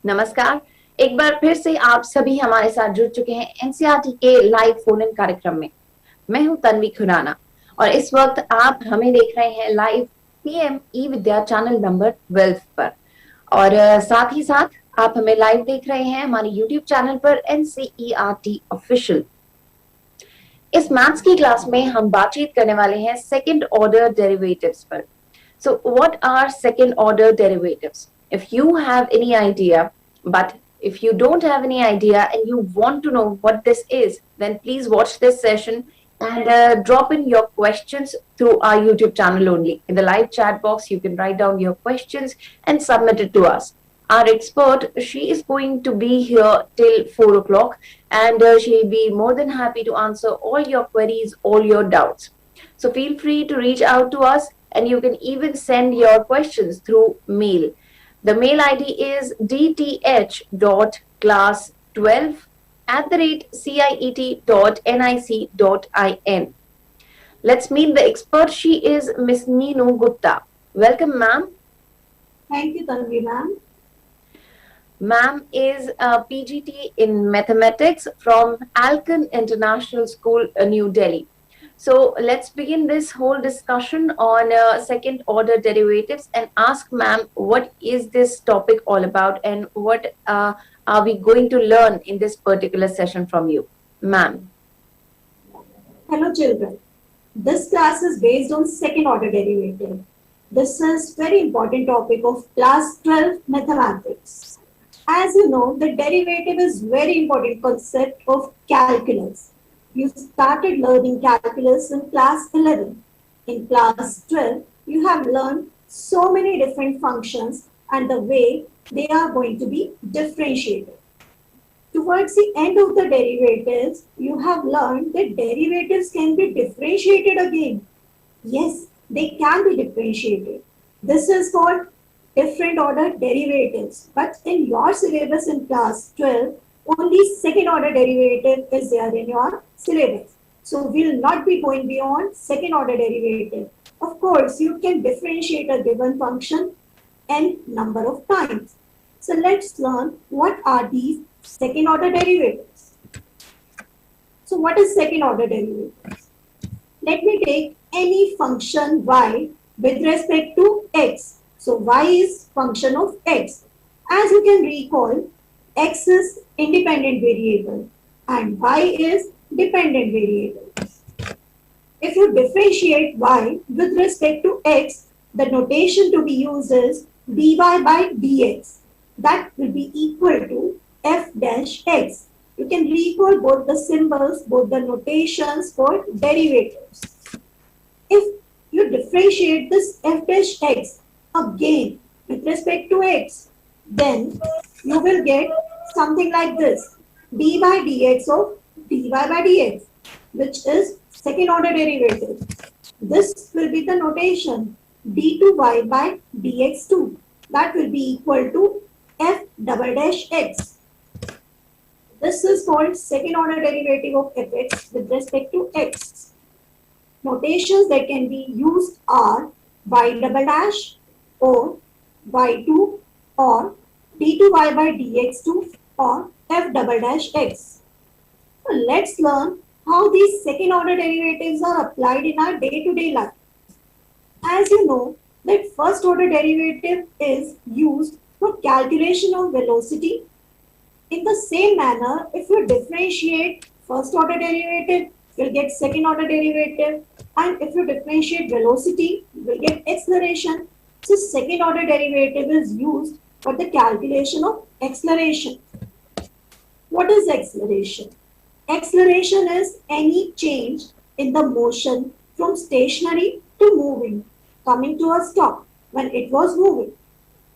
नमस्कार। एक बार फिर से आप सभी हमारे साथ जुड़ चुके हैं एनसीईआरटी के लाइव फोन इन कार्यक्रम में। मैं हूं तन्वी खुराना और इस वक्त आप हमें देख रहे हैं live PM eVidya channel number 12 पर और साथ ही साथ आप हमें लाइव देख रहे हैं हमारे यूट्यूब चैनल पर ncertofficial ऑफिशियल। इस मैथ्स की क्लास में हम बातचीत करने वाले हैं सेकंड ऑर्डर डेरिवेटिव्स पर। So what are second order derivatives? If you have any idea, but if you don't have any idea and you want to know what this is, then please watch this session and drop in your questions through our YouTube channel only. In the live chat box, you can write down your questions and submit it to us. Our expert, she is going to be here till 4 o'clock and she'll be more than happy to answer all your queries, all your doubts. So feel free to reach out to us and you can even send your questions through mail. The mail ID is dth.class12@ciet.nic.in. Let's meet the expert. She is Miss Neenu Gupta. Welcome, ma'am. Thank you, Tanvi, ma'am. Ma'am is a PGT in mathematics from Alkan International School, New Delhi. So let's begin this whole discussion on second order derivatives and ask ma'am, what is this topic all about and what are we going to learn in this particular session from you, ma'am? Hello, children. This class is based on second order derivative. This is very important topic of class 12 mathematics. As you know, the derivative is very important concept of calculus. You started learning calculus in class 11. In class 12, you have learned so many different functions and the way they are going to be differentiated. Towards the end of the derivatives, you have learned that derivatives can be differentiated again. Yes, they can be differentiated. This is called different order derivatives. But in your syllabus in class 12, only second order derivative is there in your syllabus. So we will not be going beyond second order derivative. Of course, you can differentiate a given function n number of times. So let's learn what are these second order derivatives. So what is second order derivatives? Let me take any function y with respect to x. So y is function of x. As you can recall, x is independent variable and y is dependent variable. If you differentiate y with respect to x, the notation to be used is dy by dx. That will be equal to f dash x. You can recall both the symbols, both the notations for derivatives. If you differentiate this f dash x again with respect to x, then you will get something like this, d by dx of dy by dx, which is second order derivative. This will be the notation d2y by dx2. That will be equal to f double dash x. This is called second order derivative of fx with respect to x. Notations that can be used are y double dash or y2 or d2y by dx2 or f double dash x. So let's learn how these second order derivatives are applied in our day-to-day life. As you know, that first order derivative is used for calculation of velocity. In the same manner, if you differentiate first order derivative, you'll get second order derivative, and if you differentiate velocity, you will get acceleration. So second order derivative is used for the calculation of acceleration. What is acceleration? Acceleration is any change in the motion from stationary to moving, coming to a stop when it was moving.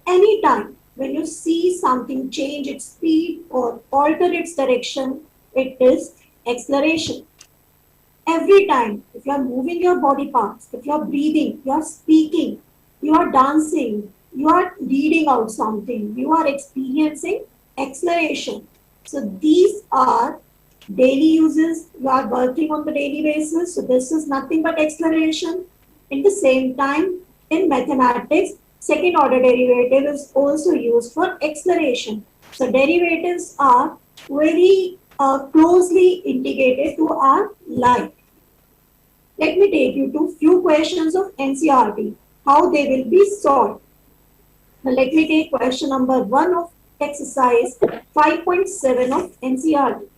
Anytime when you see something change its speed or alter its direction, it is acceleration. Every time, if you are moving your body parts, if you are breathing, you are speaking, you are dancing, you are reading out something, you are experiencing acceleration. So these are daily uses, you are working on the daily basis. So this is nothing but acceleration. At the same time, in mathematics, second order derivative is also used for acceleration. So derivatives are very closely integrated to our life. Let me take you to few questions of NCERT, how they will be solved. Now let me take question number 1 of exercise 5.7 of NCERT.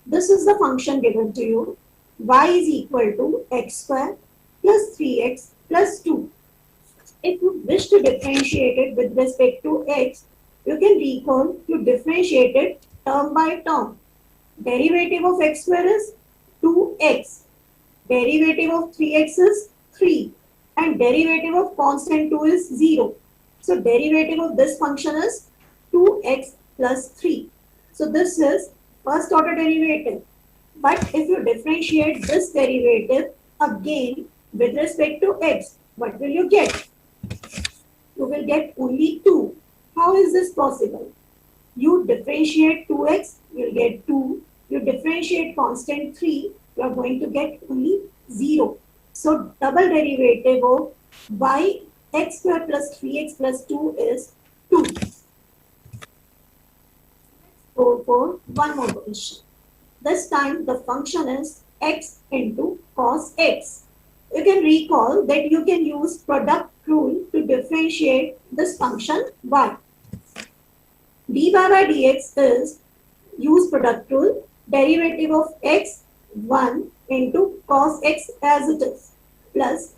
This is the function given to you. Y is equal to x square plus 3x plus 2. If you wish to differentiate it with respect to x, you can recall to differentiate it term by term. Derivative of x square is 2x. Derivative of 3x is 3. And derivative of constant 2 is 0. So derivative of this function is 2x plus 3. So this is first order derivative. But if you differentiate this derivative again with respect to x, what will you get? You will get only 2. How is this possible? You differentiate 2x, you will get 2. You differentiate constant 3, you are going to get only 0. So double derivative of y x square plus 3x plus 2 is 2. Let's go for one more question. This time the function is x into cos x. You can recall that you can use product rule to differentiate this function y. dy by dx is use product rule, derivative of x 1 into cos x as it is plus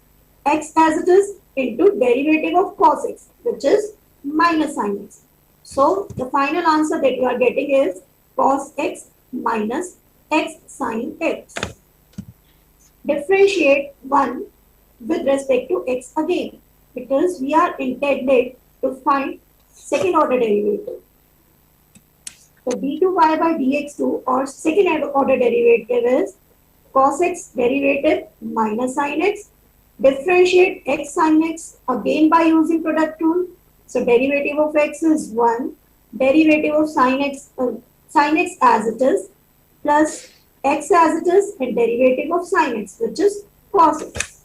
x as it is into derivative of cos x, which is minus sin x. So the final answer that you are getting is cos x minus x sin x. Differentiate 1 with respect to x again, because we are intended to find second order derivative. So d2y by dx2 or second order derivative is cos x derivative minus sin x. Differentiate x sin x again by using product rule. So derivative of x is 1, derivative of sin x as it is plus x as it is and derivative of sin x, which is cos x.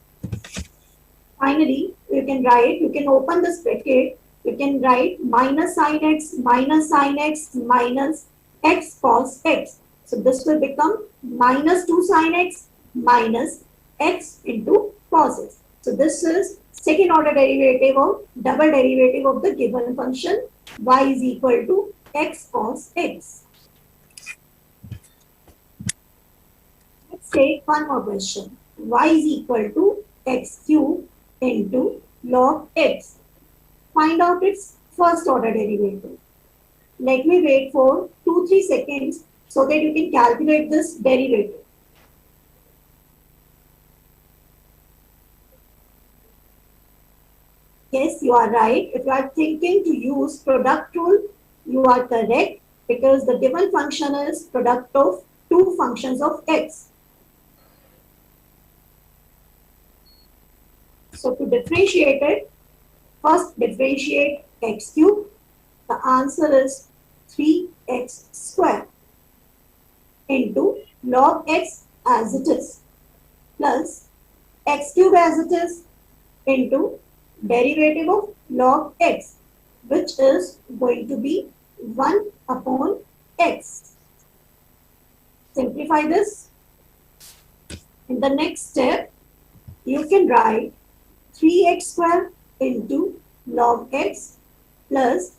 Finally, you can open this bracket, you can write minus sin x minus x cos x. So this will become minus 2 sin x minus x into cos x. So this is second order derivative of double derivative of the given function y is equal to x cos x. Let's take one more question. Y is equal to x cube into log x. Find out its first order derivative. Let me wait for 2-3 seconds so that you can calculate this derivative. Yes, you are right. If you are thinking to use product rule, you are correct, because the given function is product of two functions of x. So to differentiate it, first differentiate x cube. The answer is 3x square into log x as it is plus x cube as it is into derivative of log x, which is going to be 1 upon x. Simplify this. In the next step, you can write 3x square into log x plus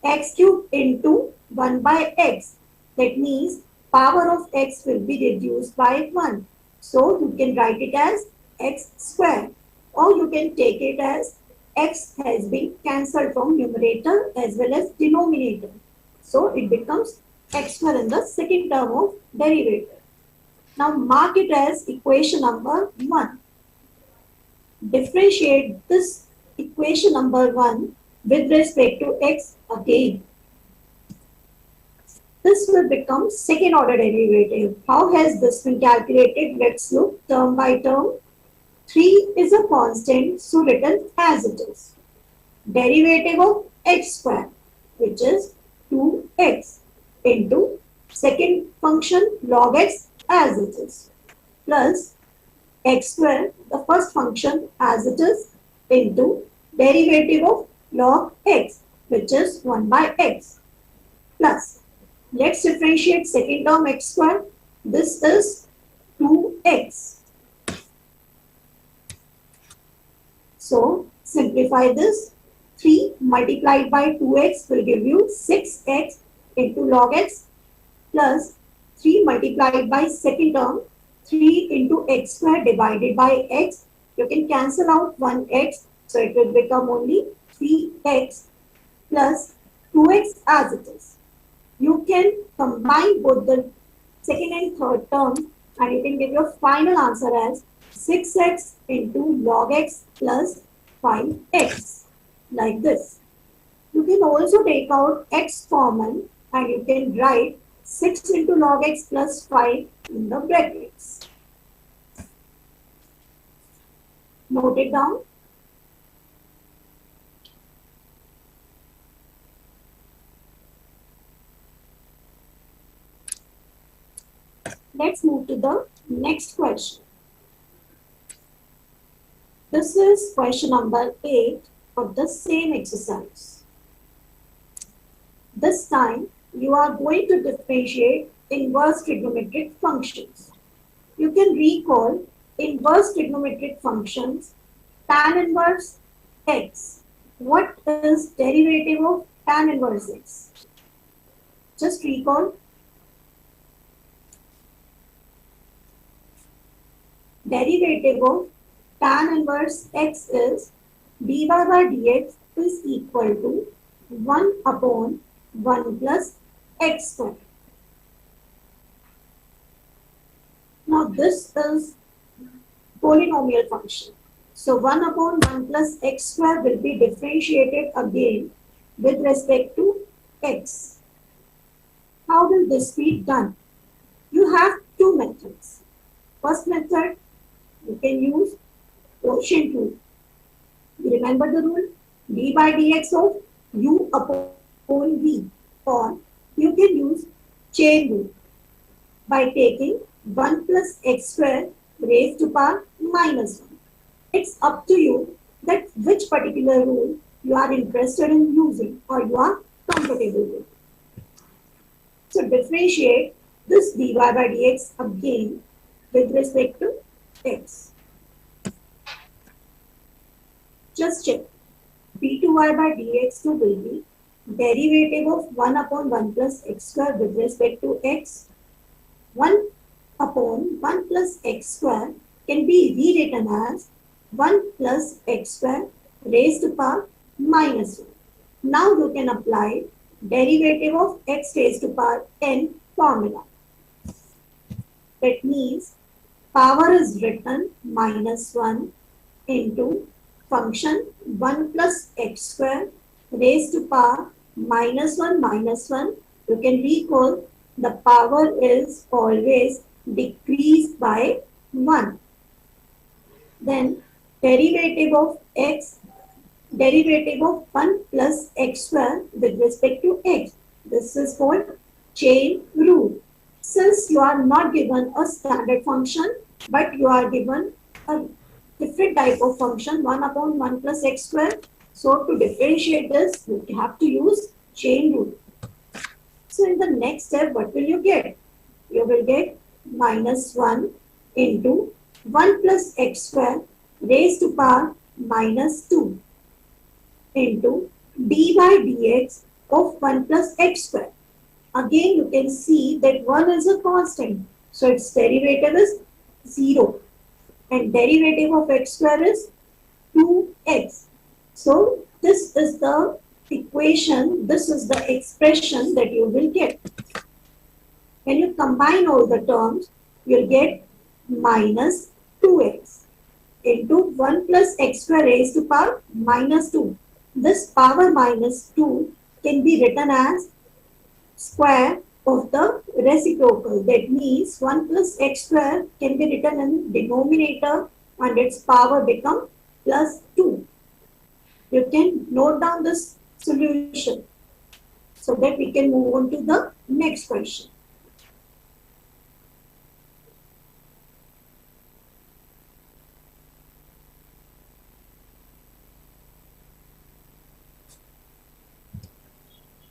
x cube into 1 by x. That means power of x will be reduced by 1. So you can write it as x square, or you can take it as x has been cancelled from numerator as well as denominator. So it becomes x square in the second term of derivative. Now mark it as equation number 1. Differentiate this equation number 1 with respect to x again. This will become second order derivative. How has this been calculated? Let's look term by term. 3 is a constant, so written as it is. Derivative of x square, which is 2x into second function log x as it is, plus x square, the first function as it is, into derivative of log x. which is 1 by x, plus, let's differentiate second term x square. This is 2x. So, simplify this. 3 multiplied by 2x will give you 6x into log x, plus 3 multiplied by second term, 3 into x square divided by x. You can cancel out 1x, so it will become only 3x plus 2x as it is. You can combine both the second and third terms and you can get your final answer as 6x into log x plus 5x, like this. You can also take out x common and you can write 6 into log x plus 5 in the brackets. Note it down. Let's move to the next question. This is question number 8 of the same exercise. This time, you are going to differentiate inverse trigonometric functions. You can recall inverse trigonometric functions, tan inverse x. What is derivative of tan inverse x? Just recall. Derivative of tan inverse x is dy by dx is equal to 1 upon 1 plus x square. Now this is polynomial function. So 1 upon 1 plus x square will be differentiated again with respect to x. How will this be done? You have two methods. First method, you can use quotient rule. You remember the rule? D by dx of u upon v. Or you can use chain rule by taking 1 plus x square raised to power minus 1. It's up to you that which particular rule you are interested in using or you are comfortable with. So differentiate this dy by dx again with respect to x. Just check. d2y by dx2 will be derivative of 1 upon 1 plus x square with respect to x. 1 upon 1 plus x square can be rewritten as 1 plus x square raised to power minus 1. Now you can apply derivative of x raised to power n formula. That means power is written minus 1 into function 1 plus x square raised to power minus 1 minus 1. You can recall the power is always decreased by 1. Then derivative of x, derivative of 1 plus x square with respect to x. This is called chain rule. Since you are not given a standard function, but you are given a different type of function, 1 upon 1 plus x square. So to differentiate this, you have to use chain rule. So in the next step, what will you get? You will get minus 1 into 1 plus x square raised to power minus 2 into d by dx of 1 plus x square. Again, you can see that 1 is a constant. So its derivative is 0. And derivative of x square is 2x. So this is the equation, this is the expression that you will get. When you combine all the terms, you'll get minus 2x into 1 plus x square raised to power minus 2. This power minus 2 can be written as square of the reciprocal. That means 1 plus x square can be written in denominator and its power become plus 2. You can note down this solution so that we can move on to the next question.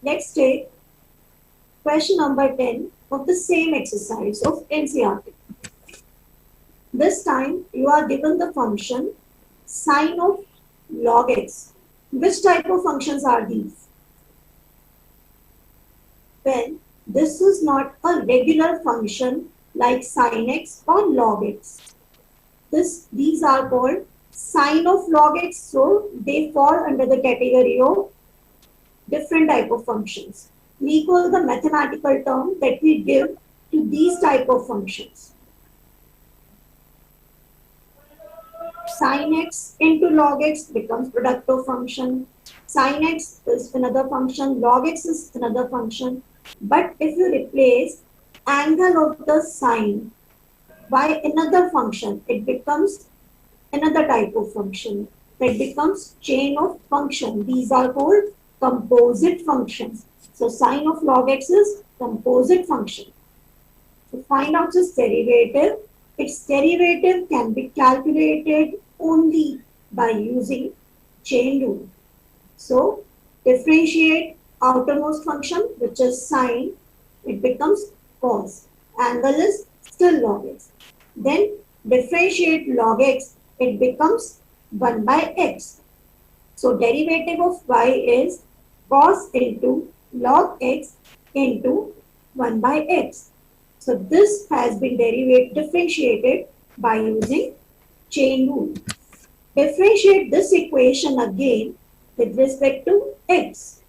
Let's take question number 10 of the same exercise of NCERT. This time you are given the function sine of log x. Which type of functions are these? Well, this is not a regular function like sine x or log x. These are called sine of log x, so they fall under the category of different type of functions. We call the mathematical term that we give to these type of functions. Sin x into log x becomes product of function. Sin x is another function, log x is another function. But if you replace angle of the sine by another function, it becomes another type of function. That becomes chain of function. These are called composite functions. So sine of log x is composite function. To find out its derivative can be calculated only by using chain rule. So differentiate outermost function, which is sine, it becomes cos. Angle is still log x. Then differentiate log x, it becomes 1 by x. So derivative of y is cos into log x into 1 by x. So this has been differentiated by using chain rule. Differentiate this equation again with respect to x.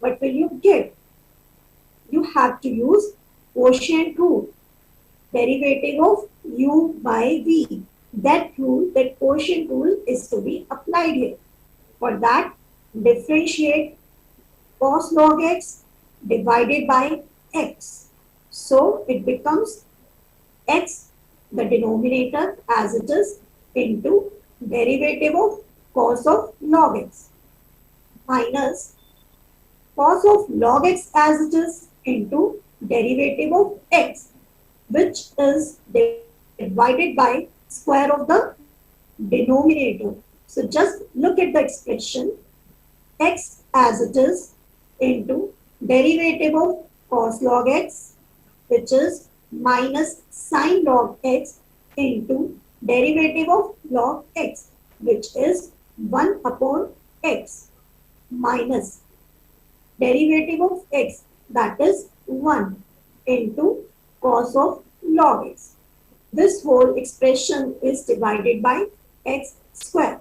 What will you get? You have to use quotient rule. Derivative of u by v. That quotient rule is to be applied here. For that, differentiate cos log x divided by x. So it becomes x, the denominator as it is, into derivative of cos of log x minus cos of log x as it is into derivative of x, which is divided by square of the denominator. So just look at the expression x as it is into derivative of cos log x, which is minus sin log x into derivative of log x, which is 1 upon x minus derivative of x, that is 1 into cos of log x. This whole expression is divided by x square.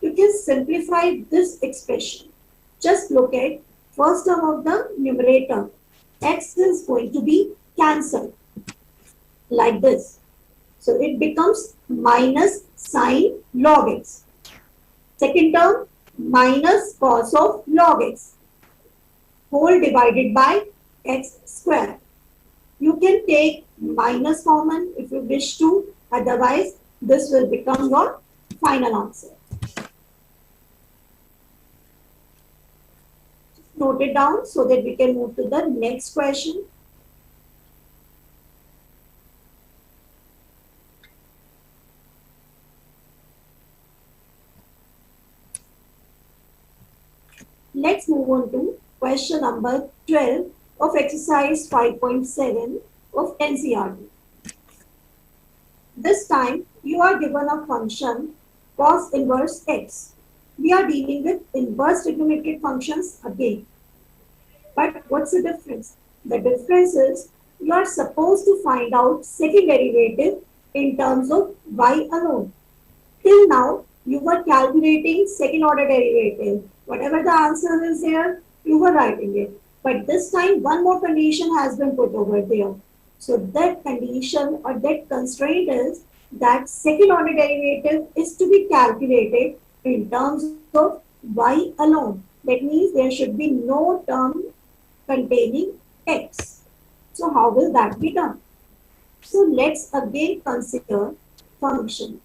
You can simplify this expression. Just look at first term of the numerator. X is going to be cancelled like this. So it becomes minus sin log x. Second term minus cos of log x. Whole divided by x square. You can take minus common if you wish to. Otherwise, this will become your final answer. Just note it down so that we can move to the next question. Let's move on to question number 12 of exercise 5.7 of NCERT. This time you are given a function cos inverse x. We are dealing with inverse trigonometric functions again. But what's the difference? The difference is you are supposed to find out second derivative in terms of y alone. Till now, you were calculating second order derivative. Whatever the answer is there, you were writing it. But this time, one more condition has been put over there. So that condition or that constraint is that second order derivative is to be calculated in terms of y alone. That means there should be no term containing x. So how will that be done? So let's again consider function.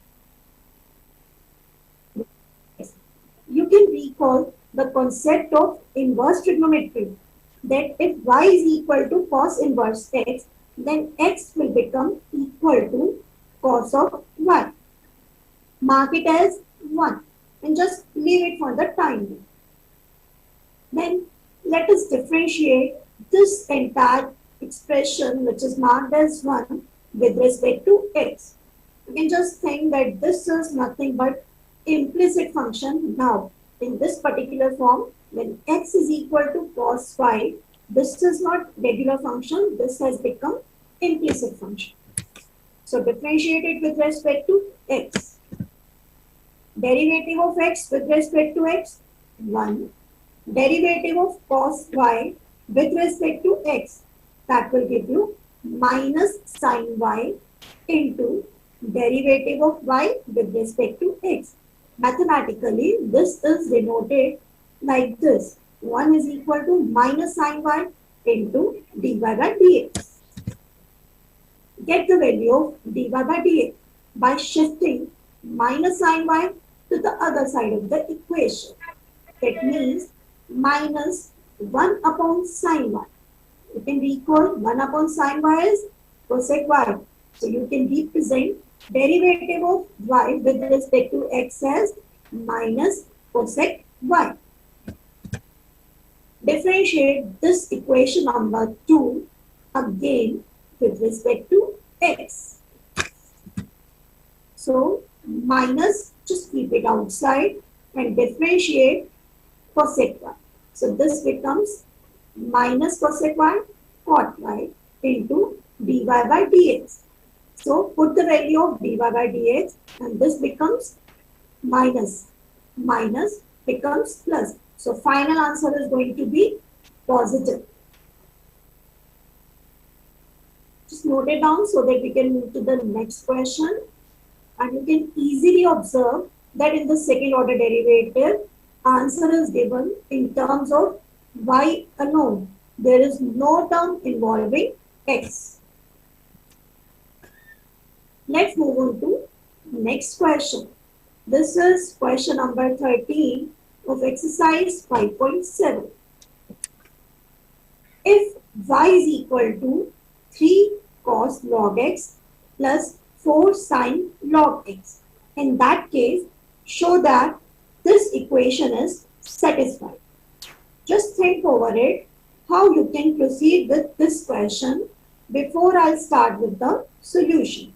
You can recall the concept of inverse trigonometry, that if y is equal to cos inverse x, then x will become equal to cos of y. Mark it as 1 and just leave it for the time being. Then let us differentiate this entire expression which is marked as 1 with respect to x. You can just think that this is nothing but implicit function. Now, in this particular form, when x is equal to cos y, this is not regular function, this has become implicit function. So, differentiate it with respect to x. Derivative of x with respect to x, 1. Derivative of cos y with respect to x, that will give you minus sin y into derivative of y with respect to x. Mathematically, this is denoted like this. 1 is equal to minus sin y into dy by dx. Get the value of dy by dx by shifting minus sin y to the other side of the equation. That means minus 1 upon sin y. You can recall 1 upon sin y is cosec y. So you can represent derivative of y with respect to x as minus cosec y. Differentiate this equation number 2 again with respect to x. So minus, just keep it outside and differentiate cosec y. So this becomes minus cosec y cot y into dy by dx. So put the value of dy by dx and this becomes minus. Minus becomes plus. So final answer is going to be positive. Just note it down so that we can move to the next question. And you can easily observe that in the second order derivative, answer is given in terms of y alone. There is no term involving x. Let's move on to next question. This is question number 13 of exercise 5.7. If y is equal to 3 cos log x plus 4 sin log x, in that case, show that this equation is satisfied. Just think over it, how you can proceed with this question before I'll start with the solution.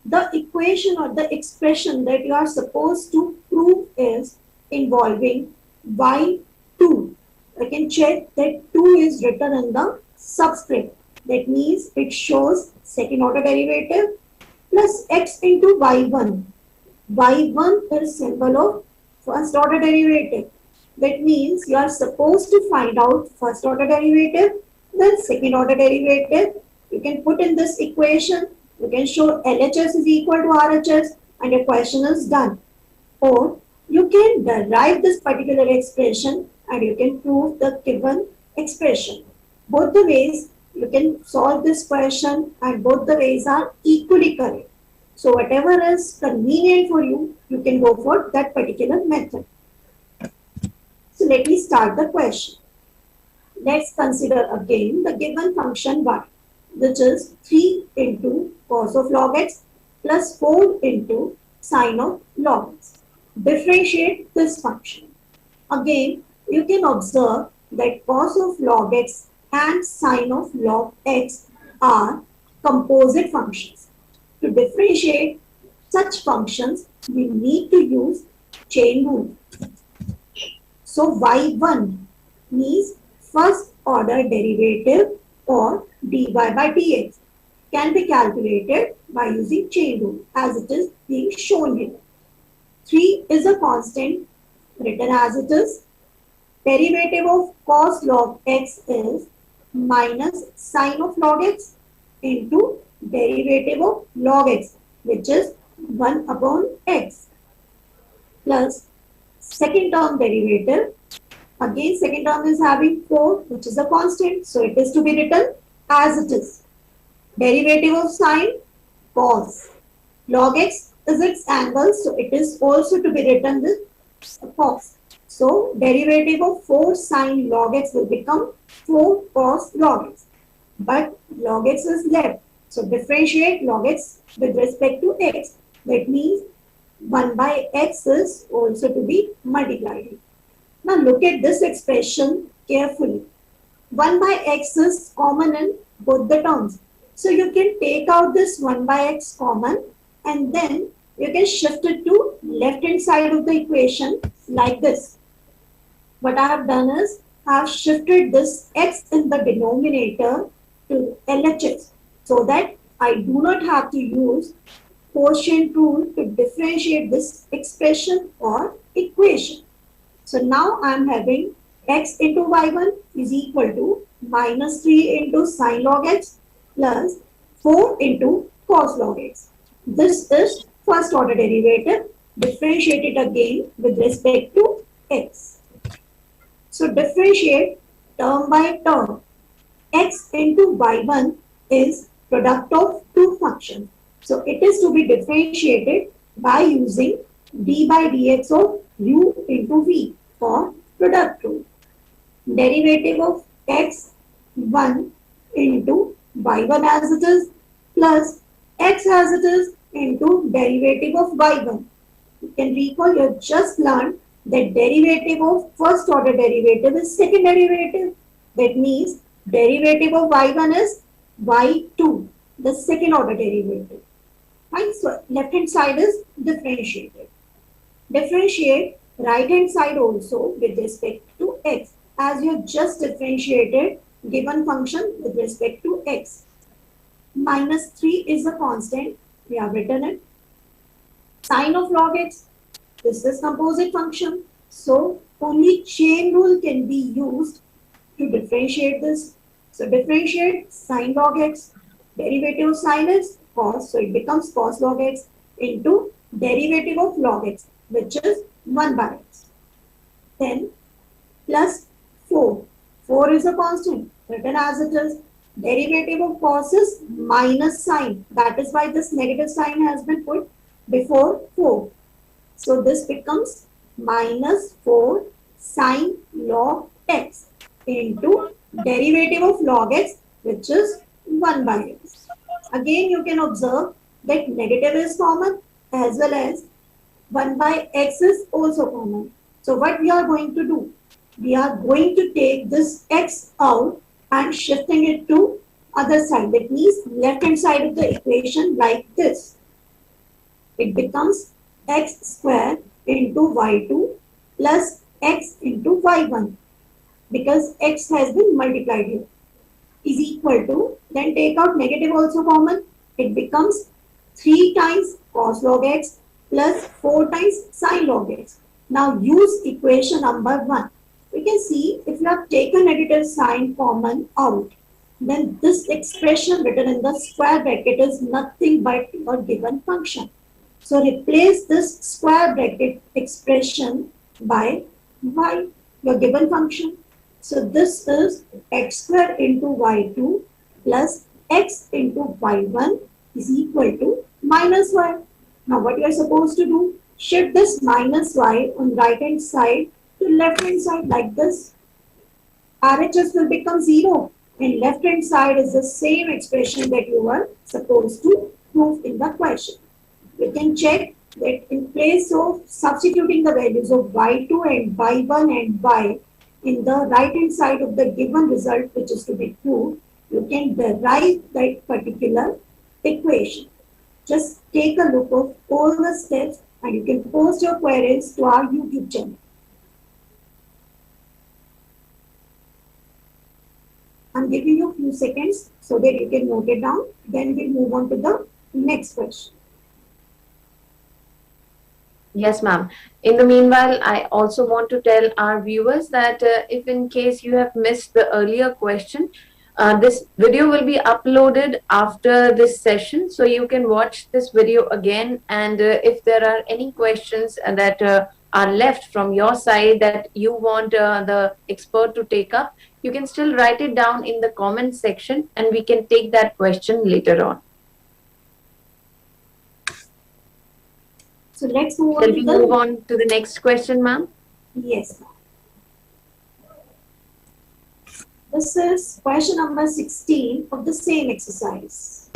The equation or the expression that you are supposed to prove is involving y2. I can check that 2 is written in the subscript. That means it shows second order derivative plus x into y1. Y1 is symbol of first order derivative. That means you are supposed to find out first order derivative, then second order derivative. You can put in this equation. You can show LHS is equal to RHS and your question is done. Or you can derive this particular expression and you can prove the given expression. Both the ways you can solve this question and both the ways are equally correct. So whatever is convenient for you, you can go for that particular method. So let me start the question. Let's consider again the given function y, which is 3 into cos of log x plus 4 into sin of log x. Differentiate this function. Again, you can observe that cos of log x and sin of log x are composite functions. To differentiate such functions, we need to use chain rule. So y1 means first order derivative or dy by dx can be calculated by using chain rule as it is being shown here. 3 is a constant written as it is. Derivative of cos log x is minus sin of log x into derivative of log x, which is 1 upon x, plus second term derivative. Again, second term is having 4, which is a constant, so it is to be written as it is. Derivative of sine, cos. Log x is its angle, so it is also to be written with cos. So, derivative of 4 sine log x will become 4 cos log x. But log x is left. So, differentiate log x with respect to x. That means 1 by x is also to be multiplied. Now look at this expression carefully. 1 by x is common in both the terms. So you can take out this 1 by x common and then you can shift it to left hand side of the equation like this. What I have done is I have shifted this x in the denominator to LHS so that I do not have to use quotient rule to differentiate this expression or equation. So now I am having x into y1 is equal to minus 3 into sin log x plus 4 into cos log x. This is first order derivative. Differentiate it again with respect to x. So differentiate term by term. X into y1 is product of two functions. So it is to be differentiated by using d by dx of u into v for product rule. Derivative of x1 into y1 as it is plus x as it is into derivative of y1. You can recall you have just learned that derivative of first order derivative is second derivative. That means derivative of y1 is y2, the second order derivative. Right? So left hand side is differentiated. Differentiate right hand side also with respect to x, as you have just differentiated given function with respect to x. Minus 3 is a constant. We have written it. Sine of log x. This is composite function. So only chain rule can be used to differentiate this. So differentiate sine log x. Derivative of sine is cos. So it becomes cos log x into derivative of log x, which is 1 by x. Then plus 4. 4 is a constant, written as it is. Derivative of cos is minus sine. That is why this negative sign has been put before 4. So this becomes minus 4 sine log x into derivative of log x, which is 1 by x. Again, you can observe that negative is common as well as 1 by x is also common. So what we are going to do? We are going to take this x out and shifting it to other side. That means left hand side of the equation like this. It becomes x square into y2 plus x into y1 because x has been multiplied here is equal to, then take out negative also common. It becomes 3 times cos log x plus 4 times sin log x. Now use equation number 1. We can see if you have taken negative sign common out, then this expression written in the square bracket is nothing but your given function. So replace this square bracket expression by y, your given function. So this is x square into y2 plus x into y1 is equal to minus y. Now what you are supposed to do? Shift this minus y on right hand side to left hand side like this. RHS will become 0 and left hand side is the same expression that you were supposed to prove in the question. You can check that in place of substituting the values of y2 and y1 and y in the right hand side of the given result which is to be proved, you can derive that particular equation. Just take a look of all the steps and you can post your queries to our YouTube channel. I'm giving you a few seconds so that you can note it down. Then we'll move on to the next question. Yes, ma'am. In the meanwhile, I also want to tell our viewers that if in case you have missed the earlier question, this video will be uploaded after this session. So you can watch this video again. And if there are any questions that are left from your side that you want the expert to take up, you can still write it down in the comment section and we can take that question later on. So let's move on. Shall we move on to the next question, ma'am? Yes, ma'am. This is question number 16 of the same exercise.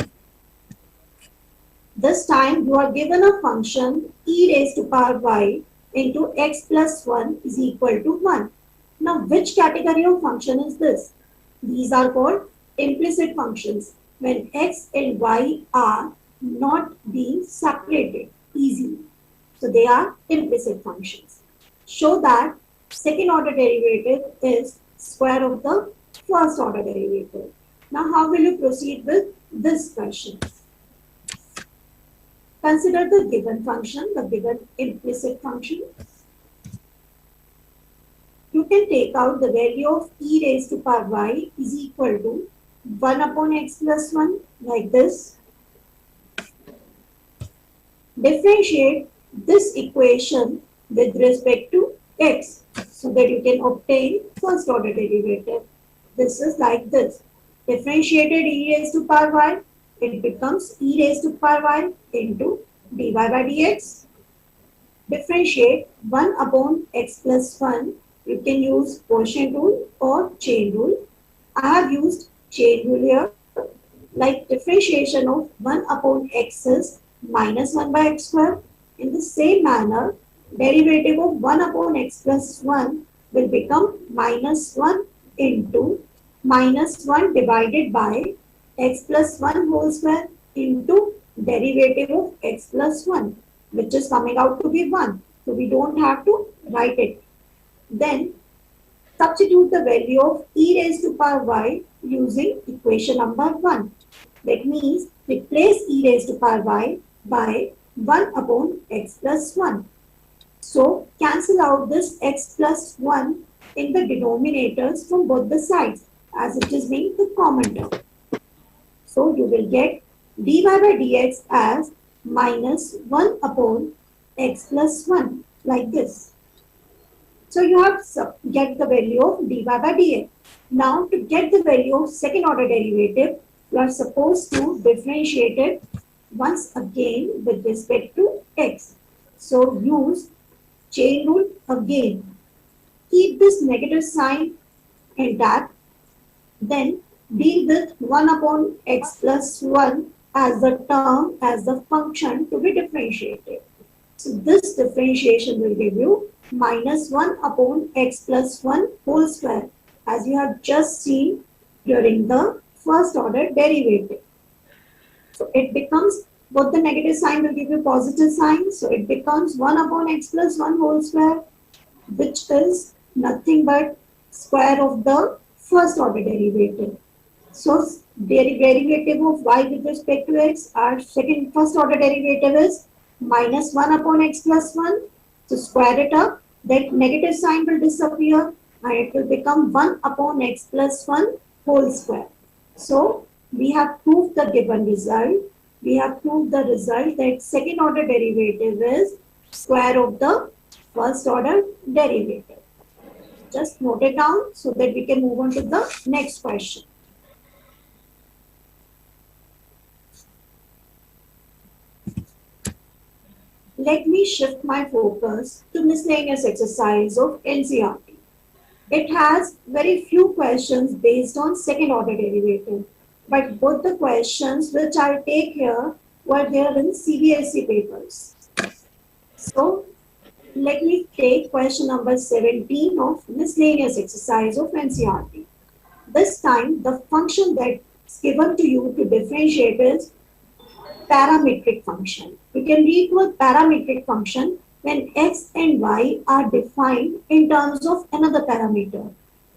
This time you are given a function e raised to power y into x plus 1 is equal to 1. Now, which category of function is this? These are called implicit functions when x and y are not being separated easily. So, they are implicit functions. Show that second order derivative is square of the first order derivative. Now, how will you proceed with this question? Consider the given function, the given implicit function. You can take out the value of e raised to power y is equal to 1 upon x plus 1 like this. Differentiate this equation with respect to x so that you can obtain first order derivative. This is like this. Differentiated e raised to power y, it becomes e raised to power y into dy by dx. Differentiate 1 upon x plus 1. You can use quotient rule or chain rule. I have used chain rule here. Like differentiation of 1 upon x is minus 1 by x square. In the same manner, derivative of 1 upon x plus 1 will become minus 1 into minus 1 divided by x plus 1 whole square into derivative of x plus 1, which is coming out to be 1. So we don't have to write it. Then substitute the value of e raised to power y using equation number 1. That means replace e raised to power y by 1 upon x plus 1. So cancel out this x plus 1 in the denominators from both the sides as it is being the common term. So you will get dy by dx as minus 1 upon x plus 1 like this. So you have to get the value of dy by dx. Now to get the value of second order derivative, you are supposed to differentiate it once again with respect to x. So use chain rule again. Keep this negative sign intact. Then deal with 1 upon x plus 1 as the term, as the function to be differentiated. So this differentiation will give you minus 1 upon x plus 1 whole square, as you have just seen during the first order derivative. So it becomes, both the negative sign will give you positive sign. So it becomes 1 upon x plus 1 whole square, which is nothing but square of the first order derivative. So derivative of y with respect to x, our first order derivative is minus 1 upon x plus 1. So square it up, that negative sign will disappear and it will become 1 upon x plus 1 whole square. So we have proved the given result. We have proved the result that second order derivative is square of the first order derivative. Just note it down so that we can move on to the next question. Let me shift my focus to miscellaneous exercise of NCERT. It has very few questions based on second order derivative, but both the questions which I'll take here were there in CBSE papers. So let me take question number 17 of miscellaneous exercise of NCERT. This time the function that's given to you to differentiate is parametric function. You can read what parametric function when x and y are defined in terms of another parameter,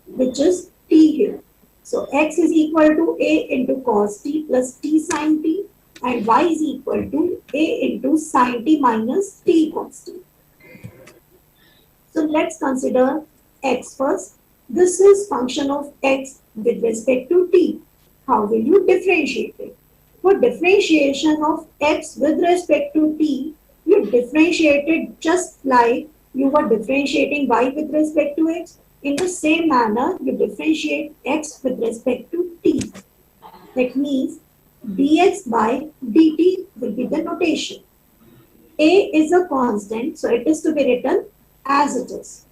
which is t here. So x is equal to a into cos t plus t sin t, and y is equal to a into sin t minus t cos t. So let's consider x first. This is function of x with respect to t. How will you differentiate it? For differentiation of x with respect to t, you differentiate it just like you were differentiating y with respect to x. In the same manner, you differentiate x with respect to t. That means dx by dt will be the notation. A is a constant, so it is to be written as it is.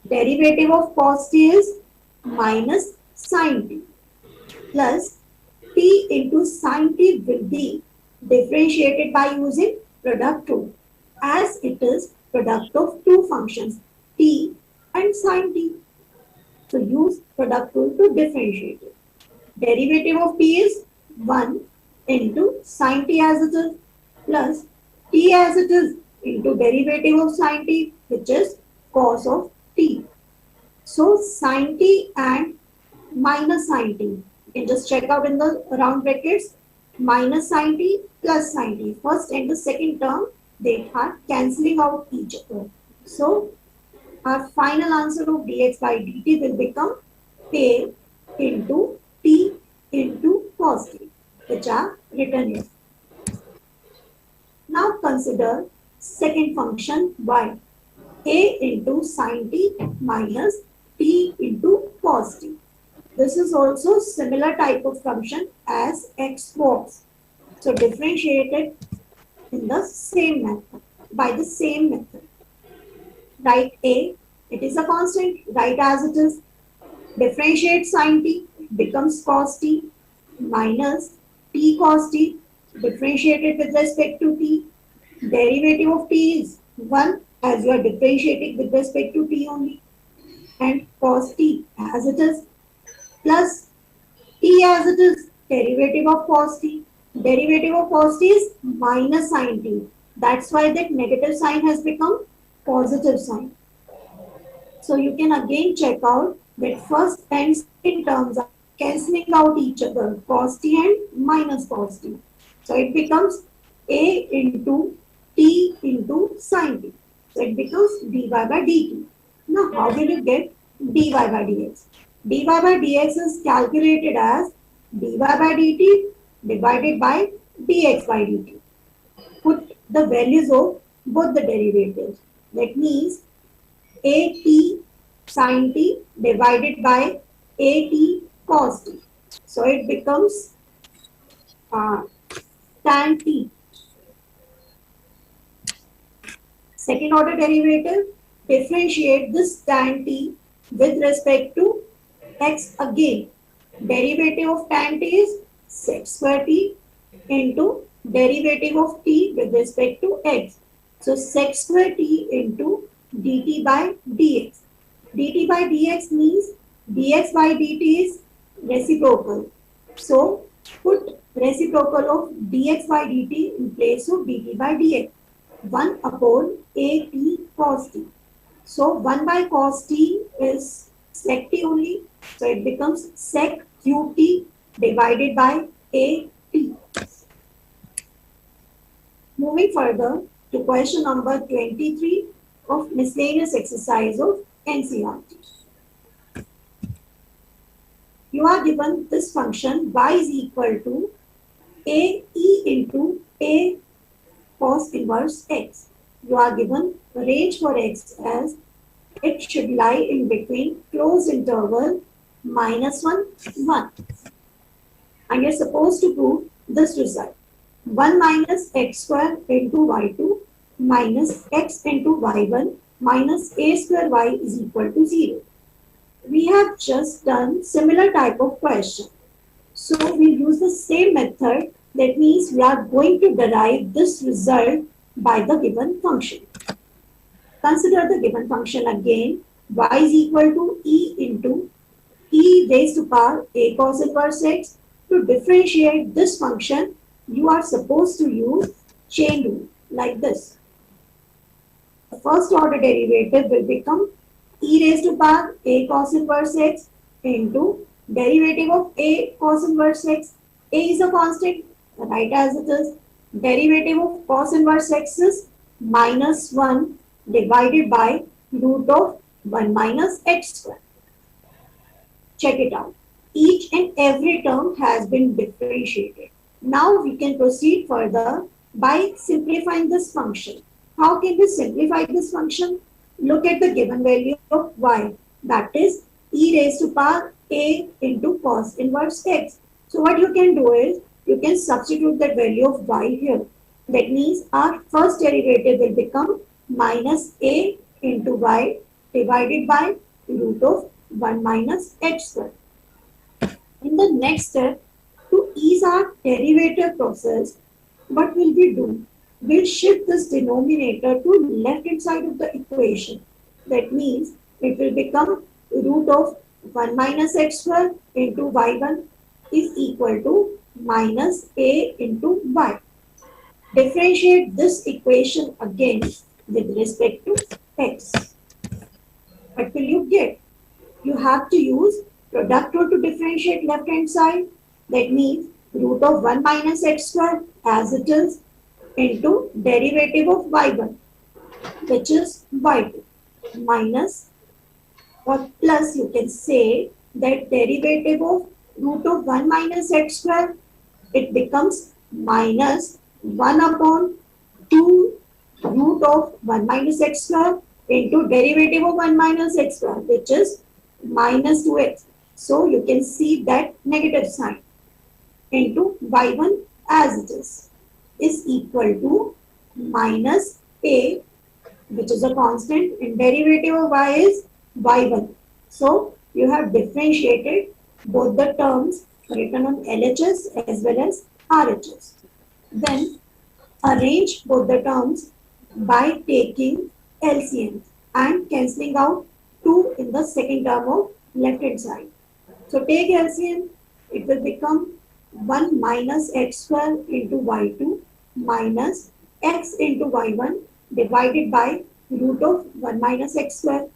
Derivative of cos t is minus sin t plus t into sin t will be differentiated by using product rule, as it is product of two functions, t and sine t. So use product rule to differentiate it. Derivative of t is 1 into sine t as it is plus t as it is into derivative of sine t, which is cos of t. So sine t and minus sine t. You can just check out in the round brackets. Minus sine t plus sine t. First and the second term, they are cancelling out each other. So our final answer of dx by dt will become a into t into cos t, which are written here. Now consider second function y, a into sine t minus t into cos t. This is also similar type of function as x was. So differentiated in the same method, by the same method. Write a, it is a constant, write as it is. Differentiate sine t, becomes cos t minus t cos t, differentiated with respect to t. Derivative of t is 1 as you are differentiating with respect to t only. And cos t as it is plus t as it is, derivative of cos t. Derivative of cos t is minus sine t. That's why that negative sign has become positive sign. So you can again check out that first and second terms are cancelling out each other, cos t and minus cos t. So it becomes a into t into sine t. So it becomes dy by dt. Now how will you get dy by dx? Dy by dx is calculated as dy by dt divided by dx by dt. Put the values of both the derivatives. That means at sine t divided by at cos t. So it becomes tan t. Second order derivative, differentiate this tan t with respect to x again. Derivative of tan t is sec square t into derivative of t with respect to x. So sec square t into dt by dx. Dt by dx means dx by dt is reciprocal. So put reciprocal of dx by dt in place of dt by dx. 1 upon at cos t. So 1 by cos t is sec t only. So it becomes sec qt divided by at. Moving further to question number 23 of miscellaneous exercise of NCERT. You are given this function y is equal to a e into a cos inverse x. You are given range for x as it should lie in between closed interval -1, 1. And you're supposed to prove this result. 1 minus x square into y2 minus x into y1 minus a square y is equal to 0. We have just done similar type of question. So we use the same method. That means we are going to derive this result by the given function. Consider the given function again. Y is equal to e into e raised to power a cos inverse x. To differentiate this function, you are supposed to use chain rule like this. The first order derivative will become e raised to power a cos inverse x into derivative of a cos inverse x. A is a constant, write as it is. Derivative of cos inverse x is -1 divided by root of 1 minus x square. Check it out. Each and every term has been differentiated. Now we can proceed further by simplifying this function. How can we simplify this function? Look at the given value of y, that is e raised to power a into cos inverse x. So what you can do is, you can substitute that value of y here. That means our first derivative will become minus a into y divided by root of 1 minus x square. In the next step, to ease our derivative process, what will we do? we'll shift this denominator to left hand side of the equation. That means it will become root of 1 minus x square into y1 is equal to minus a into y. Differentiate this equation again with respect to x. What will you get? You have to use product rule to differentiate left hand side. That means root of 1 minus x square as it is into derivative of y1, which is y2, minus or plus, you can say that derivative of root of 1 minus x square, it becomes minus 1 upon 2 root of 1 minus x square into derivative of 1 minus x square, which is minus 2x. So you can see that negative sign into y1 as it is equal to minus a, which is a constant, and derivative of y is y1. So you have differentiated both the terms written on LHS as well as RHS. Then arrange both the terms by taking LCM and cancelling out 2 in the second term of left hand side. So take LCM, it will become 1 minus x square into y2 minus x into y1 divided by root of 1 minus x square.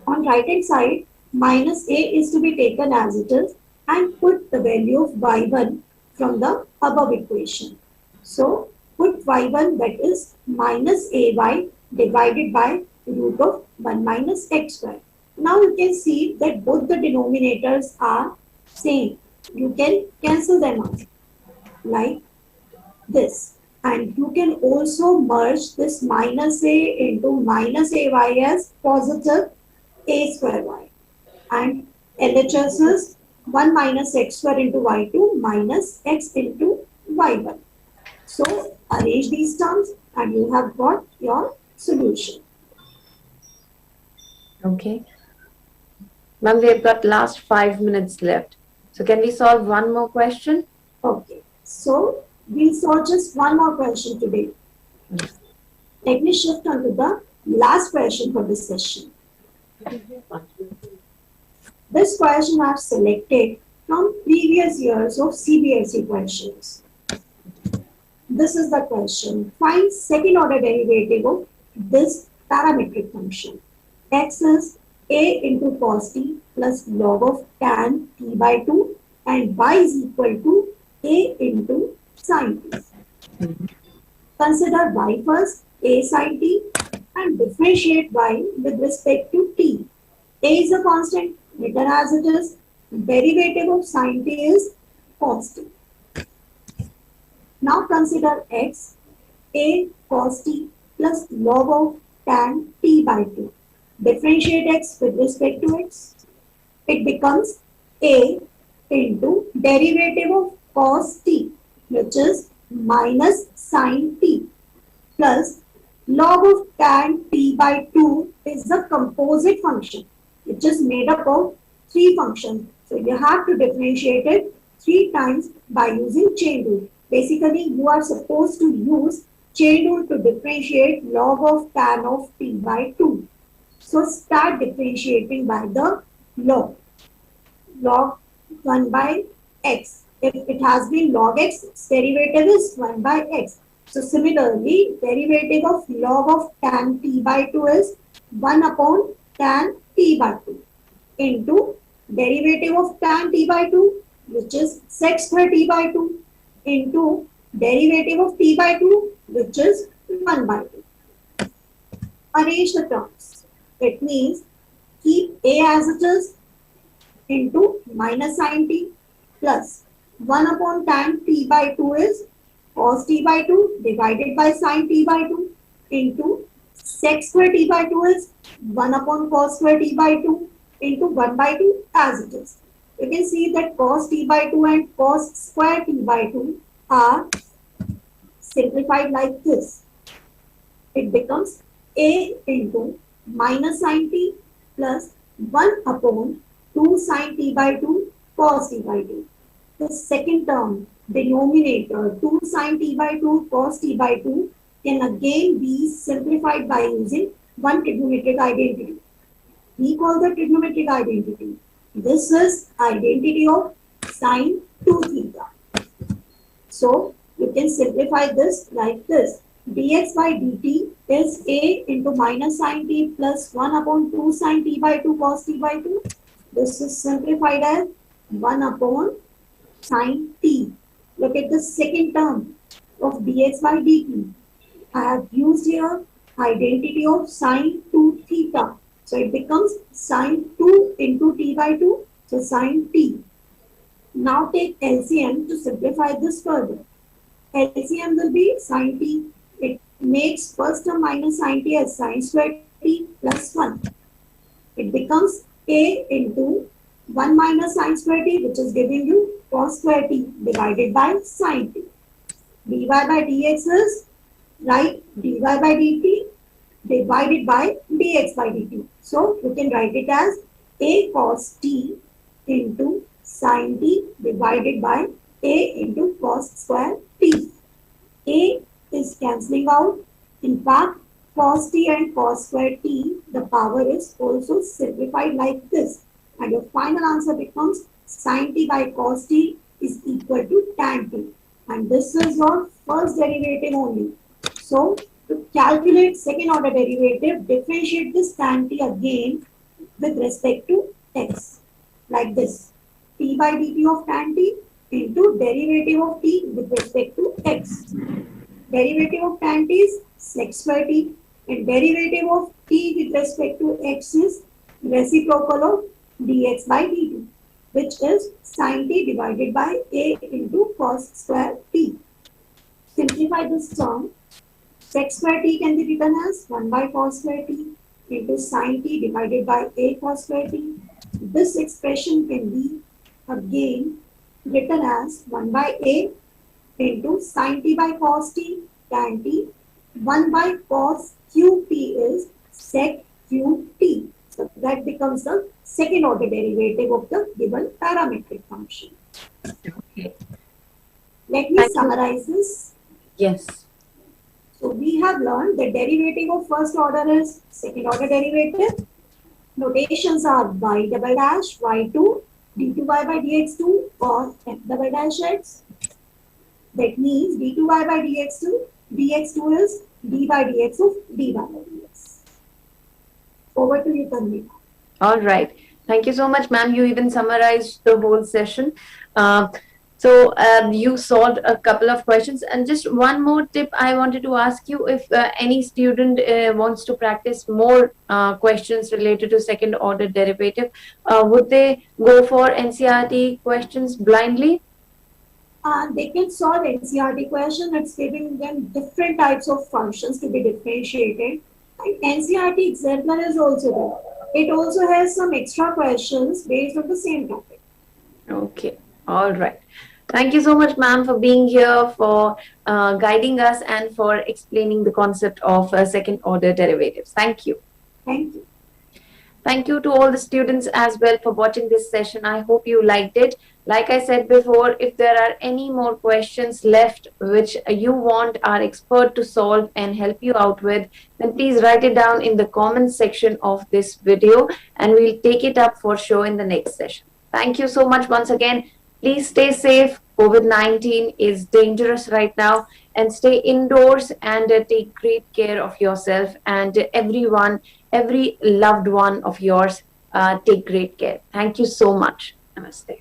On right hand side, minus a is to be taken as it is and put the value of y1 from the above equation. So put y1, that is minus ay divided by root of 1 minus x square. Now you can see that both the denominators are same. You can cancel them out like this. And you can also merge this minus a into minus ay as positive a square y. And LHS is 1 minus x square into y2 minus x into y1. So arrange these terms and you have got your solution. Okay. Ma'am, we have got last 5 minutes left. So can we solve one more question? Okay. So we'll solve just one more question today. Let me shift on to the last question for this session. This question I've selected from previous years of CBSE questions. This is the question. Find second order derivative of this parametric function. X is a into cos t plus log of tan t by 2 and y is equal to a into sin t. Consider y first, a sin t, and differentiate y with respect to t. A is a constant, written as it is. Derivative of sin t is cos t. Now consider x, a cos t plus log of tan t by 2. Differentiate x with respect to x. It becomes a into derivative of cos t, which is minus sin t, plus log of tan t by 2 is the composite function, which is made up of 3 functions. So you have to differentiate it 3 times by using chain rule. Basically, you are supposed to use chain rule to differentiate log of tan of t by 2. So start differentiating by the log. Log 1 by x. If it has been log x, its derivative is 1 by x. So similarly, derivative of log of tan t by 2 is 1 upon tan t by 2 into derivative of tan t by 2, which is sec square t by 2 into derivative of t by 2, which is 1 by 2. Arrange the terms. It means keep a as it is into minus sin t plus 1 upon tan t by 2 is cos t by 2 divided by sin t by 2 into sec square t by 2 is 1 upon cos square t by 2 into 1 by 2 as it is. You can see that cos t by 2 and cos square t by 2 are simplified like this. It becomes a into minus sin t plus 1 upon 2 sin t by 2 cos t by 2. The second term denominator 2 sin t by 2 cos t by 2 can again be simplified by using one trigonometric identity. We call the trigonometric identity. This is identity of sine 2 theta. So you can simplify this like this. Dx by dt is a into minus sine t plus 1 upon 2 sine t by 2 cos t by 2. This is simplified as 1 upon sine t. Look at the second term of dx by dt. I have used here identity of sine 2 theta. So it becomes sine 2 into t by 2. So sine t. Now take LCM to simplify this further. LCM will be sine t. It makes first term minus sine t as sine square t plus 1. It becomes a into 1 minus sine square t, which is giving you cos square t divided by sine t. dy by dx is, right, dy by dt divided by dx by dt. So you can write it as a cos t into sine t divided by a into cos square t. A is cancelling out. In fact, cos t and cos square t, the power is also simplified like this. And your final answer becomes sin t by cos t is equal to tan t. And this is your first derivative only. So, to calculate second order derivative, differentiate this tan t again with respect to x. Like this. T by dt of tan t into derivative of t with respect to x. Derivative of tan t is sec square t and derivative of t with respect to x is reciprocal of dx by dt, which is sin t divided by a into cos square t. Simplify this term. Sec square t can be written as 1 by cos square t into sin t divided by a cos square t. This expression can be again written as 1 by a into sin t by cos t tan t. 1 by cos cube t is sec cube t. So that becomes the second order derivative of the given parametric function. Okay. Let me summarize this. Yes. So we have learned the derivative of first order is second order derivative. Notations are y double dash y2 d2y by dx2 or f double dash x. That means d2y by dx2 is d by dx of dy by dx. Over to you, Tanvi. All right. Thank you so much, ma'am. You even summarized the whole session. You solved a couple of questions. And just one more tip I wanted to ask you, if any student wants to practice more questions related to second order derivative, would they go for NCERT questions blindly? They can solve NCERT question. It's giving them different types of functions to be differentiated. And NCERT exemplar is also there. It also has some extra questions based on the same topic. Okay. All right. Thank you so much, ma'am, for being here, for guiding us and for explaining the concept of second order derivatives. Thank you. Thank you. Thank you to all the students as well for watching this session. I hope you liked it. Like I said before, if there are any more questions left which you want our expert to solve and help you out with, then please write it down in the comments section of this video and we'll take it up for sure in the next session. Thank you so much once again. Please stay safe. COVID-19 is dangerous right now, and stay indoors and take great care of yourself and everyone, every loved one of yours. Take great care. Thank you so much. Namaste.